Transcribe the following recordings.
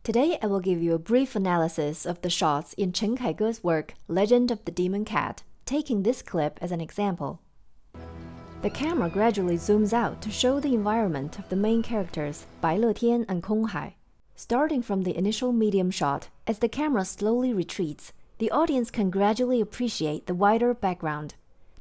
Today, I will give you a brief analysis of the shots in Chen Kaige's work Legend of the Demon Cat, taking this clip as an example. The camera gradually zooms out to show the environment of the main characters, Bai Letian and Kong Hai. Starting from the initial medium shot, as the camera slowly retreats, the audience can gradually appreciate the wider background.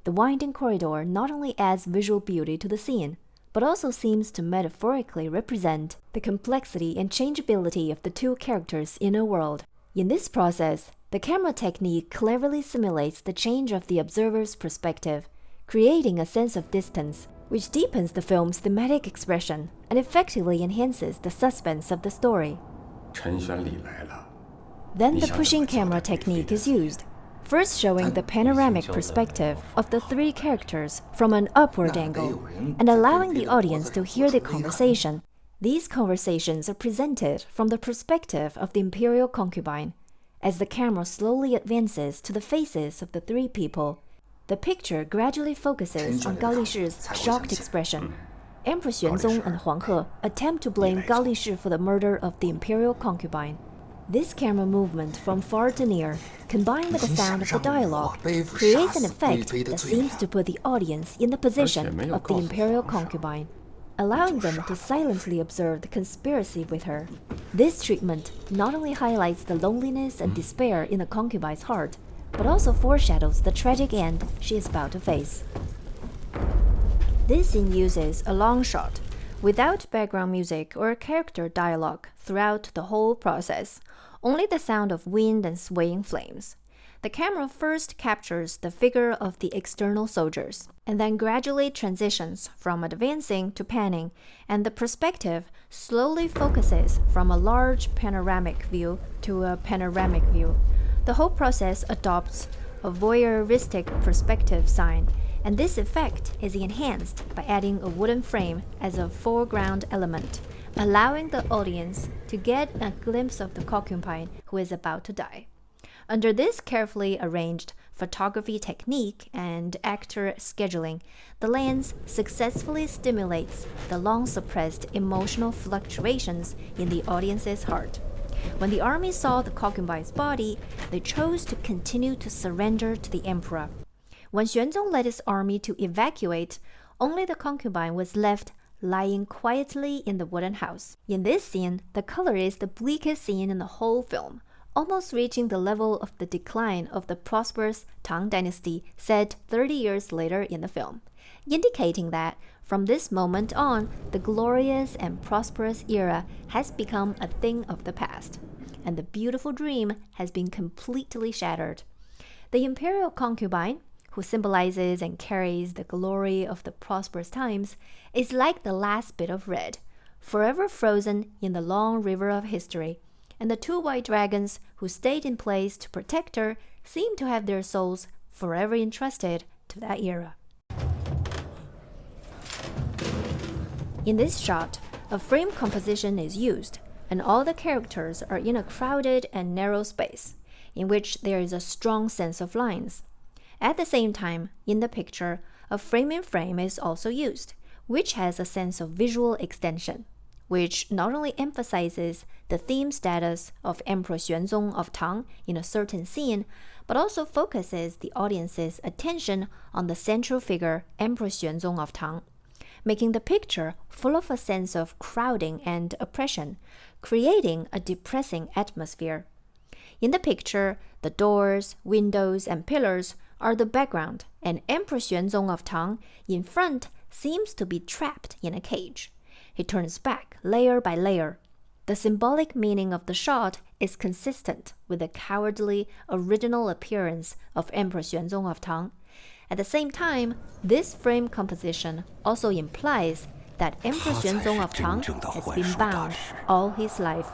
The winding corridor not only adds visual beauty to the scene, but also seems to metaphorically represent the complexity and changeability of the two characters' inner world. In this process, the camera technique cleverly simulates the change of the observer's perspective, creating a sense of distance, which deepens the film's thematic expression and effectively enhances the suspense of the story. Then the pushing camera technique is used, first showing the panoramic perspective of the three characters from an upward angle, and allowing the audience to hear the conversation. These conversations are presented from the perspective of the imperial concubine. As the camera slowly advances to the faces of the three people, the picture gradually focuses on Gao Lishi's shocked expression. Empress Xuanzong and Huang He attempt to blame Gao Lishi for the murder of the imperial concubine. This camera movement from far to near, combined with the sound of the dialogue, creates an effect that seems to put the audience in the position of the imperial concubine, allowing them to silently observe the conspiracy with her. This treatment not only highlights the loneliness and despair in the concubine's heart, but also foreshadows the tragic end she is about to face. This scene uses a long shot, without background music or character dialogue throughout the whole process, only the sound of wind and swaying flames. The camera first captures the figure of the external soldiers, and then gradually transitions from advancing to panning, and the perspective slowly focuses from a large panoramic view to a panoramic view. The whole process adopts a voyeuristic perspective sign, and this effect is enhanced by adding a wooden frame as a foreground element, allowing the audience to get a glimpse of the concubine who is about to die. Under this carefully arranged photography technique and actor scheduling, the lens successfully stimulates the long-suppressed emotional fluctuations in the audience's heart. When the army saw the concubine's body, they chose to continue to surrender to the emperor. When Xuanzong led his army to evacuate, only the concubine was left lying quietly in the wooden house. In this scene, the color is the bleakest scene in the whole film, almost reaching the level of the decline of the prosperous Tang Dynasty set 30 years later in the film, indicating that from this moment on, the glorious and prosperous era has become a thing of the past, and the beautiful dream has been completely shattered. The imperial concubine, who symbolizes and carries the glory of the prosperous times, is like the last bit of red, forever frozen in the long river of history, and the two white dragons who stayed in place to protect her seem to have their souls forever entrusted to that era. In this shot, a frame composition is used, and all the characters are in a crowded and narrow space, in which there is a strong sense of lines. At the same time, in the picture, a frame-in-frame is also used, which has a sense of visual extension, which not only emphasizes the theme status of Emperor Xuanzong of Tang in a certain scene, but also focuses the audience's attention on the central figure, Emperor Xuanzong of Tang, making the picture full of a sense of crowding and oppression, creating a depressing atmosphere. In the picture, the doors, windows, and pillars are the background, and Emperor Xuanzong of Tang in front seems to be trapped in a cage. He turns back layer by layer. The symbolic meaning of the shot is consistent with the cowardly, original appearance of Emperor Xuanzong of Tang. At the same time, this frame composition also implies that Emperor Xuanzong of Tang has been bound all his life